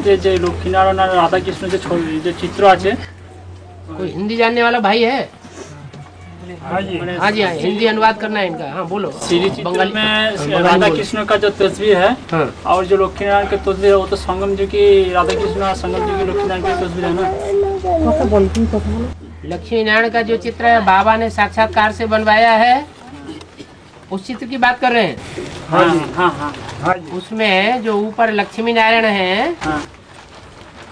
যে লক্ষ্মীনারায়ণ আর রাধা কৃষ্ণ যে চিত্র আছে। कोई हिंदी जानने वाला भाई है? हाँ जी हाँ, हिंदी अनुवाद करना है इनका। हाँ बोलो। श्री चित्र में राधा कृष्ण का जो तस्वीर है, हाँ। और जो लक्ष्मीनारायण की तस्वीर है वो तो संगम जी की राधा कृष्ण और संगम जी की लक्ष्मीनारायण की तस्वीर है ना। लक्ष्मी नारायण का जो चित्र है बाबा ने साक्षात्कार से बनवाया है, उस चित्र की बात कर रहे हैं। हाँ जी हाँ हाँ। उसमें जो ऊपर लक्ष्मी नारायण है, हाँ।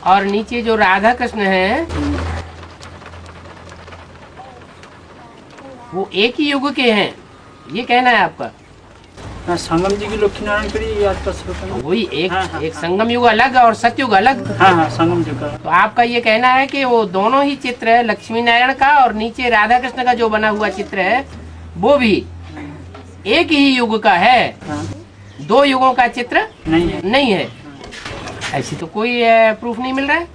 और नीचे जो राधा कृष्ण है, वो एक ही युग के हैं, ये कहना है आपका? संगम जी की लक्ष्मीनारायण की वही एक हाँ, एक संगम युग अलग और सतयुग अलग। हाँ हाँ संगम युग का। तो आपका ये कहना है कि वो दोनों ही चित्र है, लक्ष्मी नारायण का और नीचे राधा कृष्ण का जो बना हुआ चित्र है वो भी एक ही युग का है, हाँ। दो युगों का चित्र नहीं है। ऐसी तो कोई प्रूफ नहीं मिल रहा है।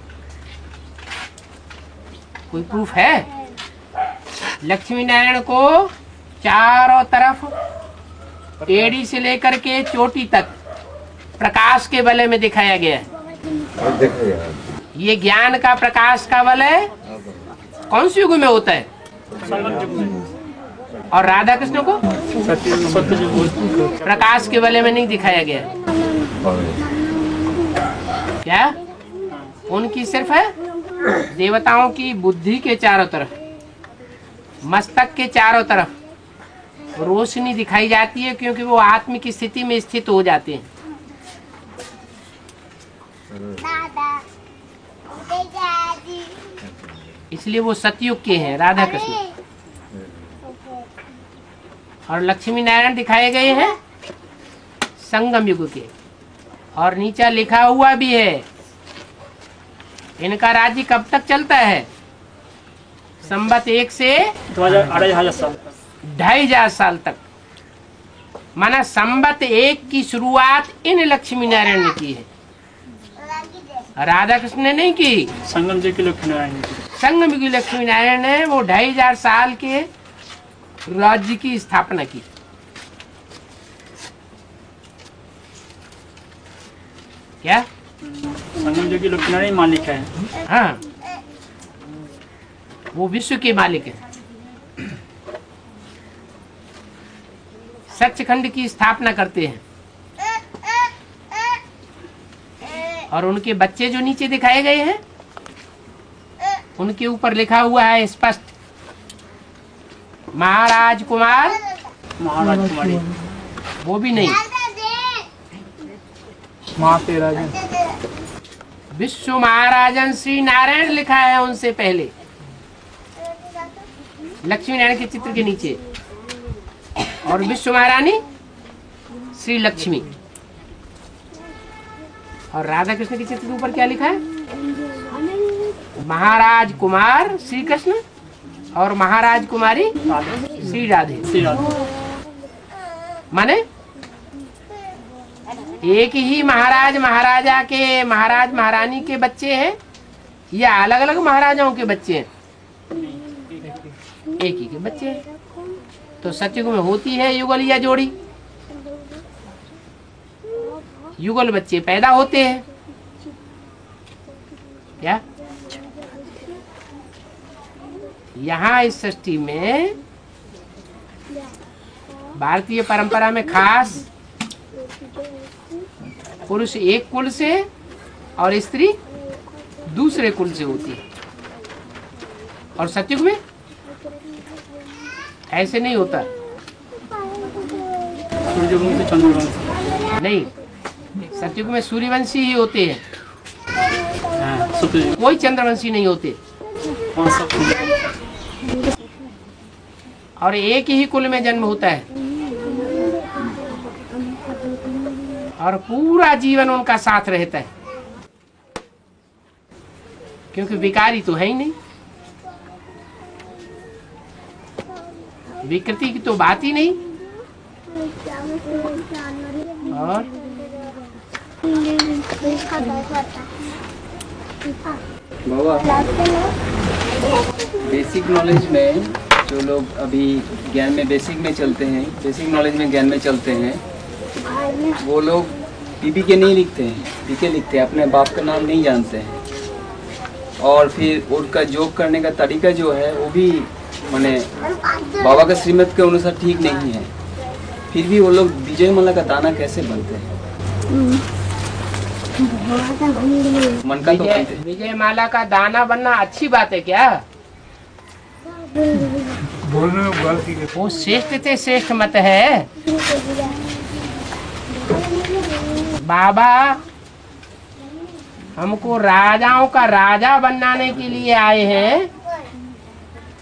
कोई प्रूफ है? लक्ष्मी नारायण को चारों तरफ एड़ी से लेकर के चोटी तक प्रकाश के वलय में दिखाया गया है। ये ज्ञान का प्रकाश का वलय कौन से युग में होता है? और राधा कृष्ण को प्रकाश के वलय में नहीं दिखाया गया है। क्या उनकी सिर्फ है देवताओं की बुद्धि के चारों तरफ, मस्तक के चारों तरफ रोशनी दिखाई जाती है, क्योंकि वो आत्म की स्थिति में स्थित हो जाते हैं। इसलिए वो सतयुग के हैं राधा कृष्ण। और लक्ष्मी नारायण दिखाए गए हैं संगम युग के। और नीचे लिखा हुआ भी है इनका राज्य कब तक चलता है? संवत 1 से 2,500 साल तक। माना संवत 1 की शुरुआत इन लक्ष्मी नारायण ने की है, राधा कृष्ण ने नहीं की। संगम जी की लक्ष्मी नारायण, संगम की लक्ष्मी नारायण ने वो 2,500 साल के राज्य की स्थापना की। क्या संगम जी की लक्ष्मी नारायण मालिक है? हाँ, वो विश्व के मालिक है। सचखंड की स्थापना करते हैं। और उनके बच्चे जो नीचे दिखाए गए हैं उनके ऊपर लिखा हुआ है स्पष्ट महाराज कुमार, महाराज कुमारी, वो भी नहीं, विश्व महाराजन श्री नारायण लिखा है उनसे पहले लक्ष्मी नारायण के चित्र के नीचे। और विश्व महारानी श्री लक्ष्मी। और राधा कृष्ण के चित्र के ऊपर क्या लिखा है? महाराज कुमार श्री कृष्ण और महाराज कुमारी श्री राधे। माने एक ही महाराज महाराजा के, महाराज महारानी के बच्चे हैं या अलग अलग महाराजाओं के बच्चे हैं? एक ही के बच्चे हैं। तो सतयुग में होती है युगल या जोड़ी? युगल बच्चे पैदा होते हैं। क्या यहाँ इस सृष्टि में भारतीय परंपरा में खास पुरुष एक कुल से और स्त्री दूसरे कुल से होती है। और सतयुग में ऐसे नहीं होता। नहीं, सतयुग में सूर्यवंशी ही होते हैं, कोई चंद्रवंशी नहीं होते। और एक ही कुल में जन्म होता है और पूरा जीवन उनका साथ रहता है, क्योंकि विकारी तो है ही नहीं, विकृति की तो बात ही नहीं। और बाबा बेसिक नॉलेज में जो लोग अभी ज्ञान में बेसिक में चलते हैं, बेसिक नॉलेज में ज्ञान में चलते हैं, वो लोग पीपीके नहीं लिखते हैं, पीके लिखते हैं, अपने बाप का नाम नहीं जानते हैं। और फिर उनका जोक करने का तरीका जो है वो भी माने बाबा का श्रीमत के अनुसार ठीक नहीं है। फिर भी वो लोग विजय माला का दाना कैसे बनते हैं? मन का तो बनते हैं। विजय माला का दाना बनना अच्छी बात है क्या? वो श्रेष्ठ से श्रेष्ठ मत है। बाबा हमको राजाओं का राजा बनाने के लिए आए हैं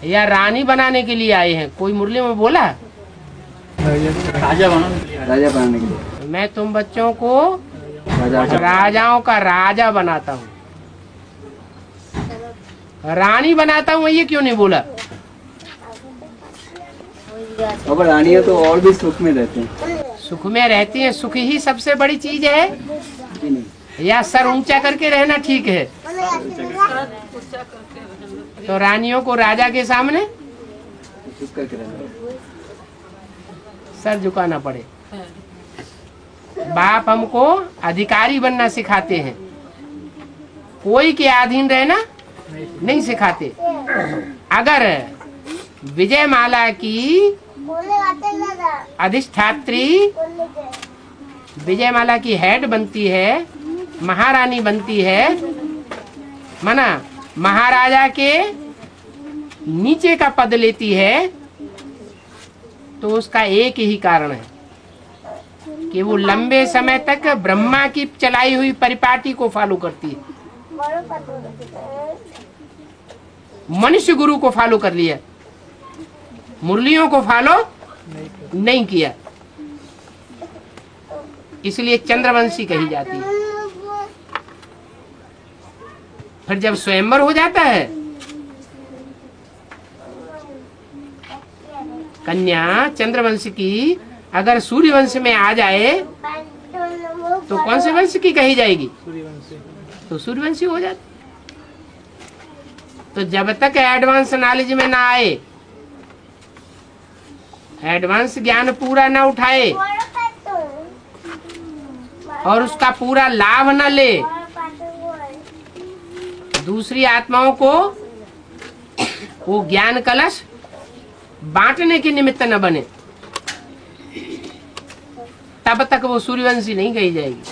या रानी बनाने के लिए आए हैं? कोई मुरली में बोला? राजा बनाने के लिए। मैं तुम बच्चों को राजाओं का राजा बनाता हूँ, रानी बनाता हूँ, ये क्यों नहीं बोला? अब रानियां तो और भी सुख में रहते हैं। सुख में रहती हैं, सुख ही सबसे बड़ी चीज है। या सर ऊंचा करके रहना ठीक है? तो रानियों को राजा के सामने सर झुकाना पड़े। बाप हमको अधिकारी बनना सिखाते हैं, कोई के अधीन रहना नहीं सिखाते। अगर विजय माला की अधिष्ठात्री विजय माला की हेड बनती है, महारानी बनती है, माना महाराजा के नीचे का पद लेती है, तो उसका एक ही कारण है कि वो लंबे समय तक ब्रह्मा की चलाई हुई परिपाटी को फॉलो करती है। मनुष्य गुरु को फॉलो कर लिया, मुरलियों को फॉलो नहीं किया, इसलिए चंद्रवंशी कही जाती है। फिर जब स्वयंवर हो जाता है, कन्या चंद्रवंश की अगर सूर्यवंश में आ जाए तो कौन से वंश की कही जाएगी? तो सूर्यवंशी हो जाती। तो जब तक एडवांस नॉलेज में ना आए, एडवांस ज्ञान पूरा ना उठाए और उसका पूरा लाभ न ले, दूसरी आत्माओं को वो ज्ञान कलश बांटने के निमित्त न बने, तब तक वो सूर्यवंशी नहीं कही जाएगी।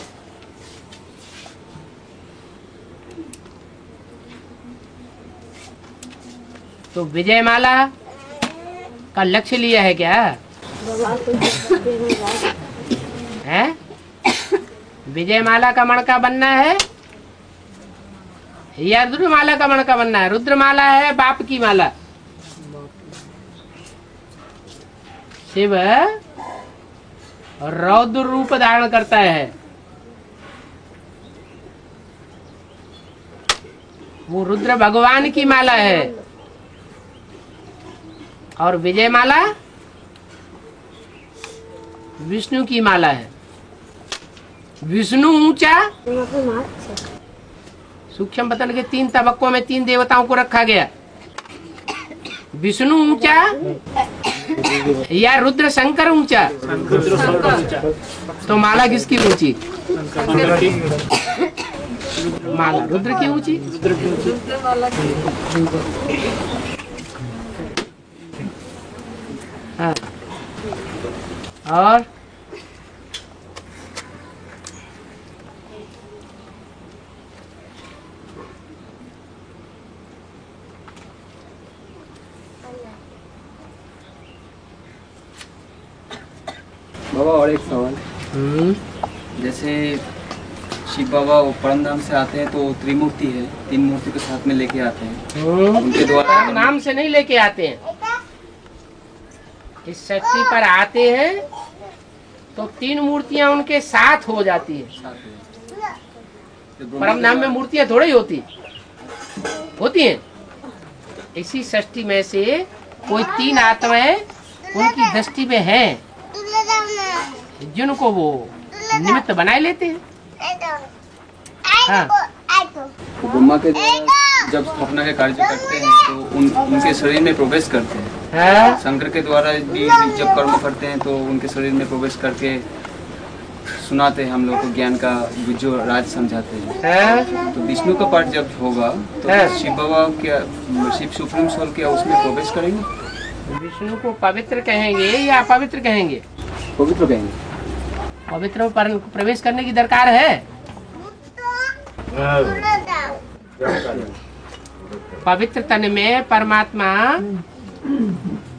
तो विजय माला का लक्ष्य लिया है क्या? है विजय माला का मणका बनना है या रुद्रमाला का मणका बनना है? रुद्रमाला है बाप की माला। शिव रौद्र रूप धारण करता है, वो रुद्र भगवान की माला है। और विजय माला विष्णु की माला है। विष्णु ऊंचा, सूक्ष्म पतन के 3 तबक्कों में 3 देवताओं को रखा गया। विष्णु ऊंचा या रुद्र शंकर ऊंचा? तो माला किसकी ऊंची? माला रुद्र की ऊंची। हाँ। और बाबा और एक सवाल। जैसे शिव बाबा वो परमधाम से आते हैं तो त्रिमूर्ति है, 3 मूर्ति को साथ में लेके आते हैं, उनके द्वारा नाम से नहीं लेके आते हैं। इस शक्ति पर आते हैं तो 3 मूर्तियां उनके साथ हो जाती है। परमधाम में मूर्तियां थोड़ी होती हैं। इसी सृष्टि में से कोई 3 आत्माएं उनकी दृष्टि में हैं, जिनको वो निमित्त बनाए लेते हैं। हाँ। तो ब्रह्मा के द्वारा जब स्थापना के कार्य करते हैं तो उनके शरीर में प्रवेश करते हैं। शंकर के द्वारा भी जब कर्म करते हैं तो उनके शरीर में प्रवेश करके सुनाते हैं हम लोग को ज्ञान का जो राज समझाते हैं। तो विष्णु का पाठ जब होगा तो शिव बाबा क्या, शिव सुप्रीम सोल क्या उसमें प्रवेश करेंगे? विष्णु को पवित्र कहेंगे या अपवित्र कहेंगे? पवित्र कहेंगे। पवित्र पर प्रवेश करने की दरकार है। पवित्र तन में परमात्मा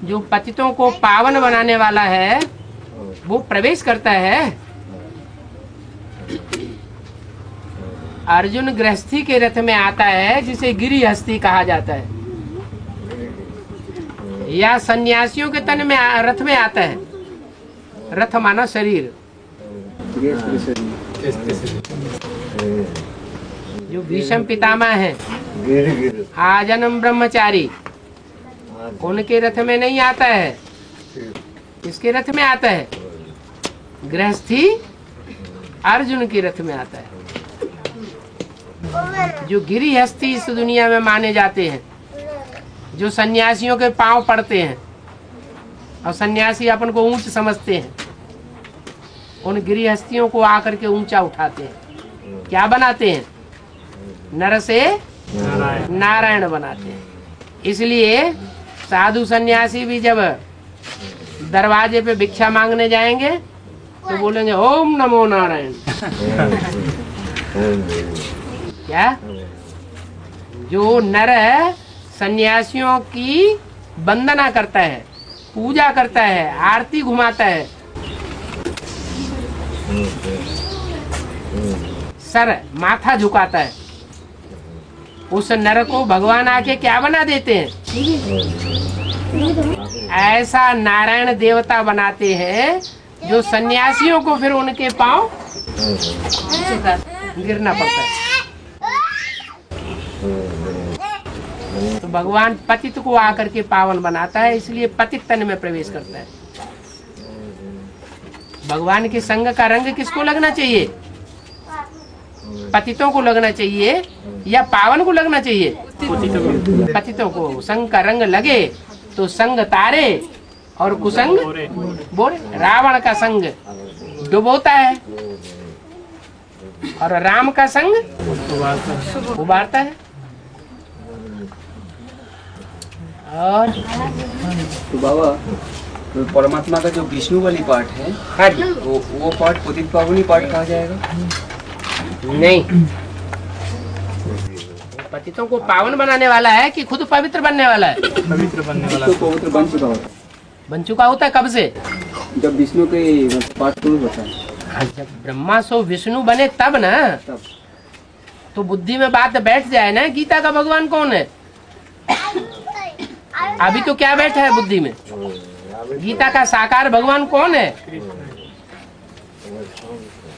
जो पतितों को पावन बनाने वाला है वो प्रवेश करता है। अर्जुन गृहस्थी के रथ में आता है जिसे गिरिहस्थी कहा जाता है, या सन्यासियों के तन में रथ में आता है। रथ माना शरीर। जो भीष्म पितामह है आजन्म ब्रह्मचारी, उनके रथ में नहीं आता है, किसके रथ में आता है? गृहस्थी अर्जुन के रथ में आता है। जो गिरिहस्थी इस दुनिया में माने जाते हैं, जो सन्यासियों के पांव पड़ते हैं और सन्यासी अपन को ऊंच समझते हैं, उन गृहस्थियों को आकर के ऊंचा उठाते हैं। क्या बनाते हैं? नर से नारायण बनाते हैं। इसलिए साधु सन्यासी भी जब दरवाजे पे भिक्षा मांगने जाएंगे तो बोलेंगे ओम नमो नारायण। क्या? जो नर सन्यासियों की वंदना करता है, पूजा करता है, आरती घुमाता है, सर माथा झुकाता है, उस नर को भगवान आके क्या बना देते हैं? ऐसा नारायण देवता बनाते हैं जो सन्यासियों को फिर उनके पांव गिरना पड़ता है। तो भगवान पतित को आकर के पावन बनाता है, इसलिए पतित तन में प्रवेश करता है। भगवान के संग का रंग किसको लगना चाहिए? पतितों को लगना चाहिए या पावन को लगना चाहिए? पतितों को। संग का रंग लगे तो संग तारे और कुसंग बोरे। रावण का संग डुबोता है और राम का संग उबारता है। और तो बाबा, तो परमात्मा का जो विष्णु वाली पाठ है वो पाठ पतित पावनी पाठ कहा जाएगा? नहीं, पतितों को पावन बनाने वाला है कि खुद पवित्र बनने वाला है? पवित्र बनने वाला। तो पवित्र बन चुका होता है। बन चुका होता है कब से? जब विष्णु के पाठ शुरू होता है। जब ब्रह्मा सो विष्णु बने तब ना। तब तो बुद्धि में बात बैठ जाए ना, गीता का भगवान कौन है? अभी तो क्या बैठा है बुद्धि में? गीता का साकार भगवान कौन है?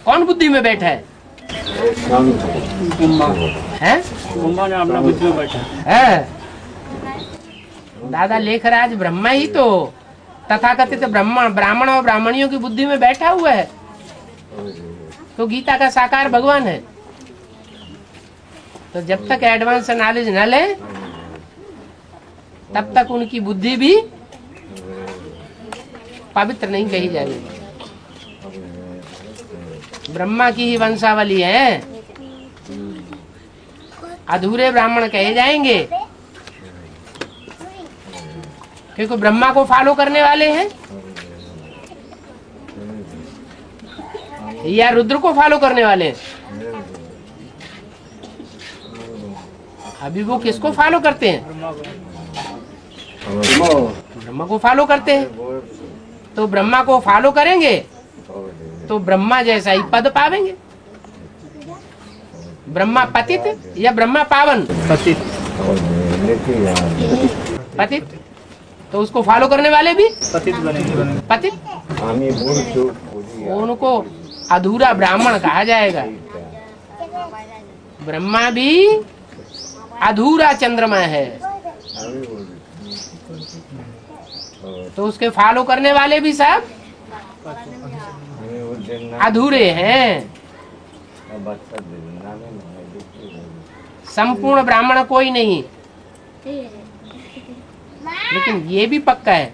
कौन बुद्धि में बैठा है? हैं? अपना बुद्धि में बैठा है। दादा लेखराज ब्रह्मा ही तो तथाकथित ब्राह्मण और ब्राह्मणियों की बुद्धि में बैठा हुआ है। तो गीता का साकार भगवान है। तो जब तक एडवांस नॉलेज न ले तब तक उनकी बुद्धि भी पवित्र नहीं कही जाएगी। ब्रह्मा की ही वंशावली है, अधूरे ब्राह्मण कहे जाएंगे क्योंकि ब्रह्मा को फॉलो करने वाले हैं या रुद्र को फॉलो करने वाले हैं। अभी वो किसको फॉलो करते हैं? ब्रह्मा को फॉलो करते हैं। तो ब्रह्मा को फॉलो करेंगे तो ब्रह्मा जैसा ही पद पावेंगे। ब्रह्मा पतित या ब्रह्मा पावन? पतित। पतित। तो उसको फॉलो करने वाले भी पतित बनेंगे। पतित। उनको अधूरा ब्राह्मण कहा जाएगा। ब्रह्मा भी अधूरा चंद्रमा है, तो उसके फॉलो करने वाले भी सब अधूरे हैं। संपूर्ण ब्राह्मण कोई नहीं, लेकिन ये भी पक्का है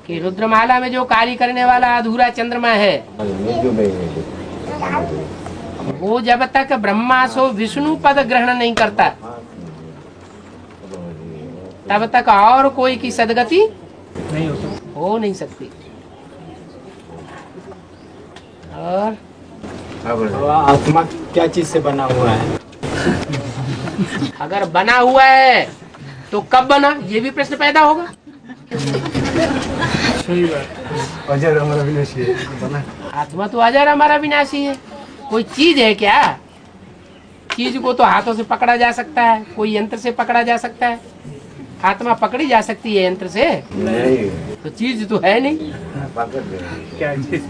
कि रुद्रमाला में जो कार्य करने वाला अधूरा चंद्रमा है, वो जब तक ब्रह्मा सो विष्णु पद ग्रहण नहीं करता तब तक और कोई की सदगति नहीं हो नहीं सकती। और आत्मा क्या चीज से बना हुआ है? अगर बना हुआ है तो कब बना, ये भी प्रश्न पैदा होगा। सही बात। अजर अमर अविनाशी बना। आत्मा तो अजर हमारा विनाशी है। कोई चीज है क्या? चीज को तो हाथों से पकड़ा जा सकता है, कोई यंत्र से पकड़ा जा सकता है। आत्मा पकड़ी जा सकती है यंत्र से? नहीं, तो चीज तो है नहीं। क्या चीज?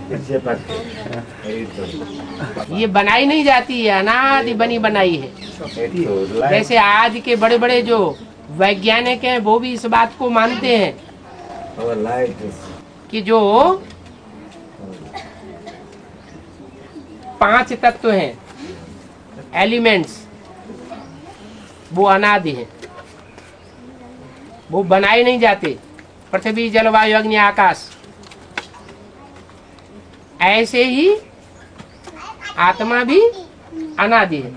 ये बनाई नहीं जाती है, अनादि बनी बनाई है। जैसे आज के बड़े बड़े जो वैज्ञानिक हैं वो भी इस बात को मानते हैं कि जो 5 तत्व हैं, एलिमेंट्स, वो अनादि हैं, वो बनाए नहीं जाते। पृथ्वी, जलवायु, अग्नि, आकाश। ऐसे ही आत्मा भी अनादि है।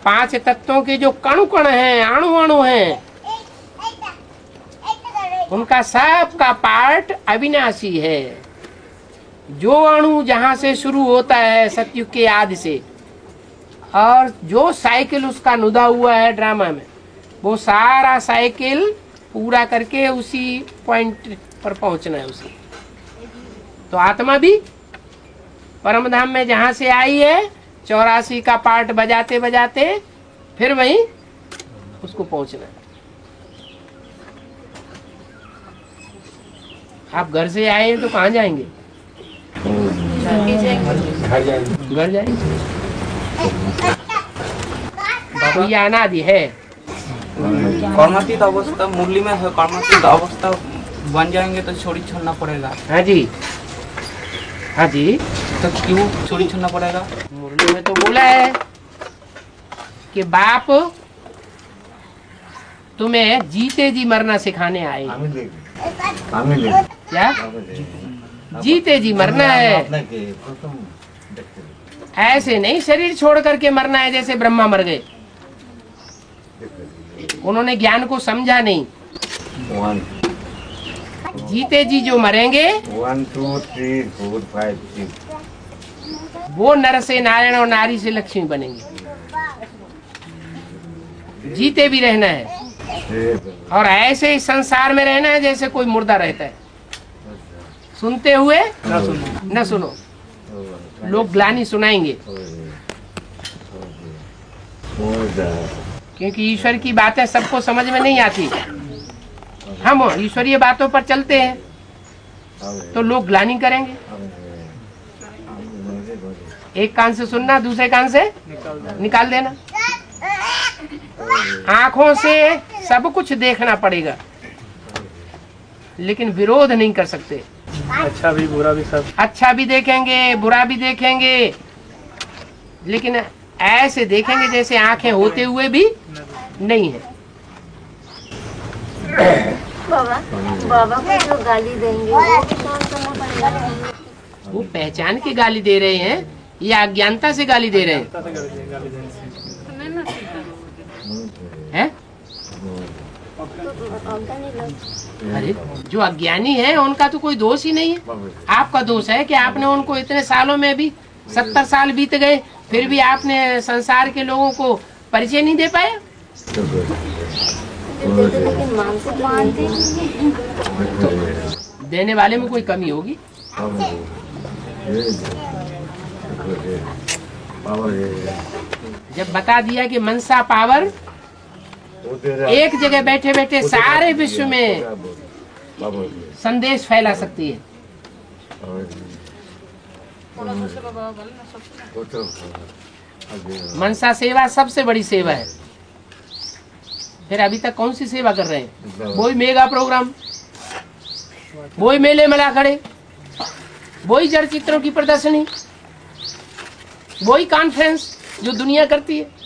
5 तत्वों के जो कण कण हैं, अणु अणु हैं, उनका सब का पार्ट अविनाशी है। जो अणु जहां से शुरू होता है सतयुग के आदि से, और जो साइकिल उसका नुदा हुआ है ड्रामा में, वो सारा साइकिल पूरा करके उसी पॉइंट पर पहुंचना है उसी। तो आत्मा भी परमधाम में जहां से आई है 84 का पार्ट बजाते बजाते फिर वहीं उसको पहुंचना है। आप घर से आए हैं तो कहाँ जाएंगे? घर जाएंगे। तो ये अनादि है। कर्मातीत अवस्था मुरली में है, कर्मातीत अवस्था बन जाएंगे तो छोड़ी छोड़ना पड़ेगा। हाँ जी, हाँ जी। तो क्यों छोड़ी छोड़ना पड़ेगा? मुरली में तो बोला है कि बाप तुम्हें जीते जी मरना सिखाने आए। क्या? जीते जी मरना है, ऐसे नहीं शरीर छोड़ करके मरना है जैसे ब्रह्मा मर गए। उन्होंने ज्ञान को समझा नहीं। जीते जी जो मरेंगे 1 2 3 4 5 6 वो नर से नारायण और नारी से लक्ष्मी बनेंगे। जीते भी रहना है और ऐसे ही संसार में रहना है जैसे कोई मुर्दा रहता है। सुनते हुए न सुनो, लोग ग्लानि सुनाएंगे, क्योंकि ईश्वर की बातें सबको समझ में नहीं आती। हम ईश्वरीय बातों पर चलते हैं तो लोग ग्लानि करेंगे। एक कान से सुनना, दूसरे कान से निकाल देना। आंखों से सब कुछ देखना पड़ेगा, लेकिन विरोध नहीं कर सकते। अच्छा भी बुरा भी सब। अच्छा भी देखेंगे, बुरा भी देखेंगे, लेकिन ऐसे देखेंगे जैसे आंखें होते हुए भी नहीं है। बाबा को जो गाली देंगे वो भी कौन करना पड़ेगा? वो पहचान के गाली दे रहे हैं या अज्ञानता से गाली दे रहे हैं? हैं? अरे जो अज्ञानी है उनका तो कोई दोष ही नहीं है। आपका दोष है कि आपने उनको इतने सालों में भी 70 साल बीत गए, फिर भी आपने संसार के लोगों को परिचय नहीं दे पाया। लेकिन मानते तो देने वाले में कोई कमी होगी? जब बता दिया कि मनसा पावर एक जगह बैठे बैठे सारे विश्व में संदेश फैला सकती है। मनसा सेवा सबसे बड़ी सेवा है। फिर अभी तक कौन सी सेवा कर रहे हैं? वही मेगा प्रोग्राम, वही मेले मेला खड़े, वही जड़ चित्रों की प्रदर्शनी, वही कॉन्फ्रेंस जो दुनिया करती है।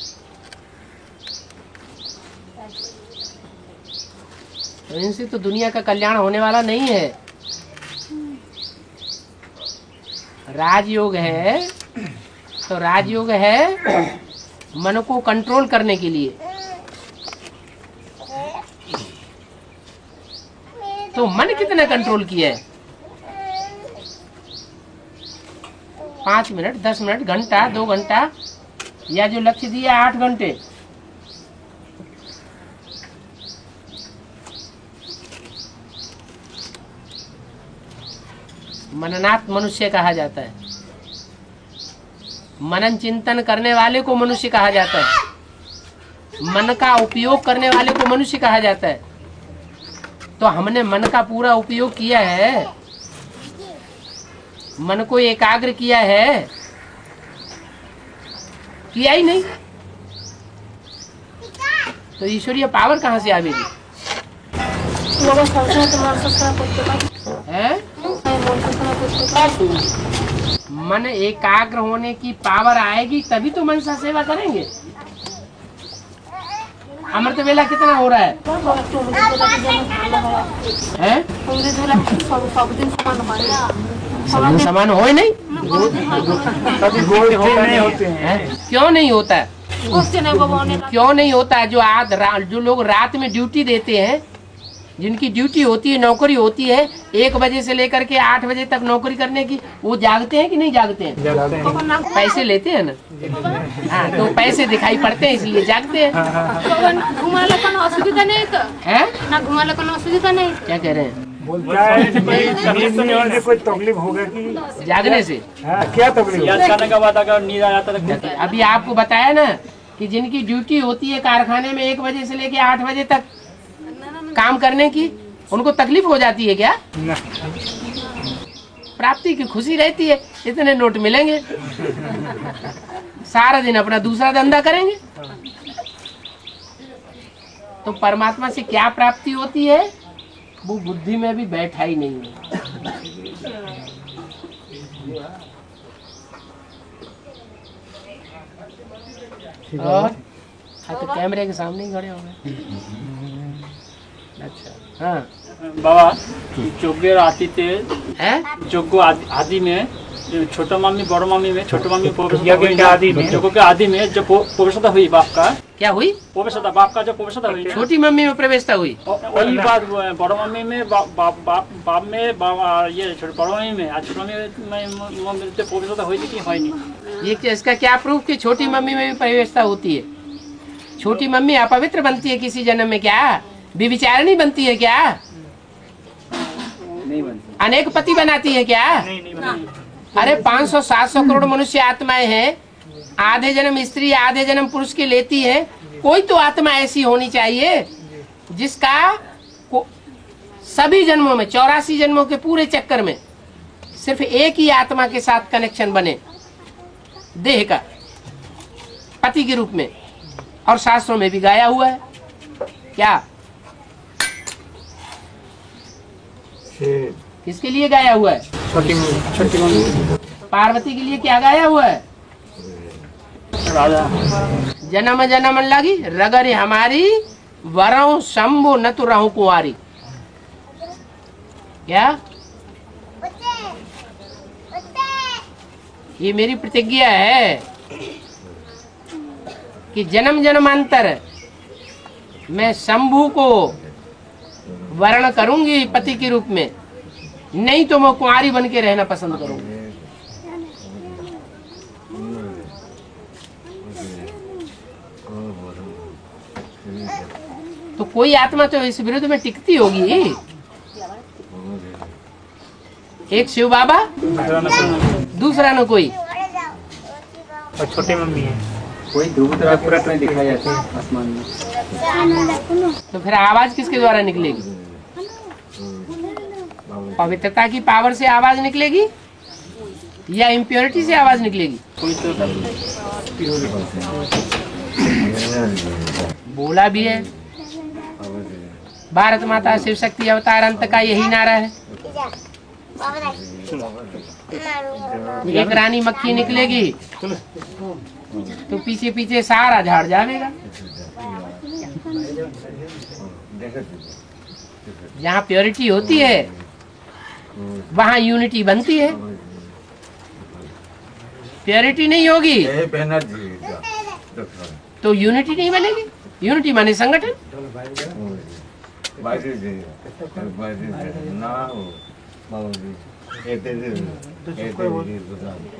तो इनसे तो दुनिया का कल्याण होने वाला नहीं है। राजयोग है तो राजयोग है मन को कंट्रोल करने के लिए। तो मन कितना कंट्रोल किया है? 5 मिनट, 10 मिनट, घंटा, 2 घंटा, या जो लक्ष्य दिया 8 घंटे। मननात् मनुष्य कहा जाता है। मनन चिंतन करने वाले को मनुष्य कहा जाता है। मन का उपयोग करने वाले को मनुष्य कहा जाता है। तो हमने मन का पूरा उपयोग किया है, मन को एकाग्र किया है? किया ही नहीं, तो ईश्वरीय पावर कहाँ से आवेगी? है? मन एकाग्र होने की पावर आएगी तभी तो मन सा सेवा करेंगे। अमृत वेला कितना हो रहा है? समान हो ही नहीं। क्यों नहीं होता है? क्यों नहीं होता है? जो लोग रात में ड्यूटी देते हैं, जिनकी ड्यूटी होती है, नौकरी होती है 1 बजे से लेकर के 8 बजे तक नौकरी करने की, वो जागते हैं कि नहीं जागते हैं? पैसे लेते हैं ना। हाँ, तो पैसे दिखाई पड़ते हैं इसलिए जागते हैं। असुविधा नहीं तो है ना, घुमाने का असुविधा नहीं। क्या कह रहे हैं? कोई तकलीफ होगा कि जागने से? क्या तकलीफ? याद करने के बाद अगर नींद आ जाता है। अभी आपको बताया ना कि जिनकी ड्यूटी होती है कारखाने में 1 बजे से लेके 8 बजे तक काम करने की, उनको तकलीफ हो जाती है क्या? प्राप्ति की खुशी रहती है, इतने नोट मिलेंगे, सारा दिन अपना दूसरा धंधा करेंगे। तो परमात्मा से क्या प्राप्ति होती है? वो बुद्धि में भी बैठा ही नहीं है। और तो कैमरे के सामने ही खड़े हो गए। अच्छा, हाँ बाबा जोग्य आती थे है? जोग्य आदि में छोटा मम्मी बड़ो मम्मी में छोटा मम्मी जोग्य के आदि में जो प्रवेशता हुई बाप का, क्या हुई? प्रवेशता बाप का जो प्रवेशता हुई, छोटी मम्मी में प्रवेशता हुई। वही बात बड़ो मम्मी में बाप में ये बड़ो मम्मी में छोटी मम्मी में प्रवेशता हुई कि नहीं? ये इसका क्या प्रूफ कि छोटी मम्मी में भी प्रवेशता होती है? छोटी मम्मी अपवित्र बनती है किसी जन्म में क्या? विविचारिणी बनती है क्या? नहीं बनती। अनेक पति बनाती है क्या? नहीं। अरे 500-700 करोड़ मनुष्य आत्माएं हैं, आधे जन्म स्त्री आधे जन्म पुरुष के लेती है। कोई तो आत्मा ऐसी होनी चाहिए जिसका सभी जन्मों में 84 जन्मों के पूरे चक्कर में सिर्फ एक ही आत्मा के साथ कनेक्शन बने, देह का, पति के रूप में। और शास्त्रों में भी गाया हुआ है क्या? किसके लिए गाया हुआ है? छोटी मम्मी। पार्वती के लिए क्या गाया हुआ है? जन्म जन्म लगी रगरे हमारी, वरों शंभु न तो रहूं कुंवारी। क्या? ये मेरी प्रतिज्ञा है कि जन्म जन्मांतर मैं शंभु को वर्ण करूंगी पति के रूप में, नहीं तो मैं कुंवारी बन के रहना पसंद करूंगी। तो कोई आत्मा तो इस विरुद्ध में टिकती होगी। एक शिव बाबा, दूसरा न कोई, और छोटी मम्मी है। कोई ध्रुव तारा में दिखाई जाती है आसमान में। तो फिर आवाज किसके द्वारा निकलेगी? पवित्रता की पावर से आवाज निकलेगी या इम्प्योरिटी से आवाज निकलेगी? बोला भी है, भारत माता शिव शक्ति अवतार अंत का यही नारा है। एक रानी मक्खी निकलेगी तो पीछे पीछे सारा झाड़ जाएगा। जहाँ प्योरिटी होती है वहाँ यूनिटी बनती है। प्योरिटी नहीं होगी तो यूनिटी नहीं बनेगी। यूनिटी माने संगठन।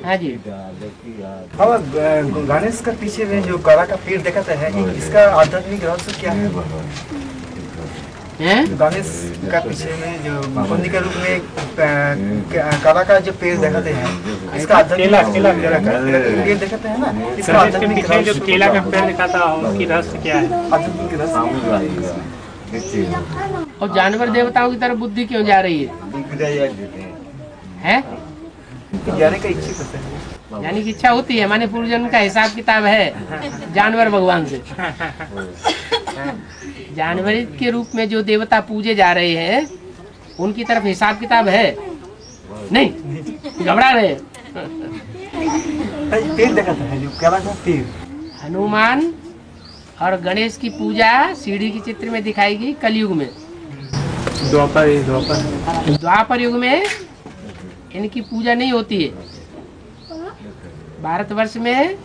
हाँ जी। और गणेश का पीछे में जो काला का पेड़ देखते हैं, इसका आध्यात्मिक रहस्य क्या है? गणेश का पीछे में जो मुकुंदी के रूप में काला का जो पेड़ देखते हैं, इसका आध्यात्मिक पेड़ देखते हैं ना, इसका आध्यात्मिक पीछे जो केला का पेड़ दिखा था उसकी रहस्य क्या है? आध्यात्मिक रहस्य। और जानवर देवताओं की तरफ बुद्धि क्यों जा रही है? जाने का इच्छा करते हैं, यानी कि इच्छा होती है, माने पूर्वजन्म का हिसाब किताब है जानवर भगवान से। जानवर के रूप में जो देवता पूजे जा रहे हैं उनकी तरफ हिसाब किताब है नहीं, घबरा रहे हैं। पेड़ देखते हैं जो काला का पेड़। हनुमान और गणेश की पूजा सीढ़ी की चित्र में दिखाई गई कलयुग में। द्वापर युग में इनकी पूजा नहीं होती है। भारतवर्ष में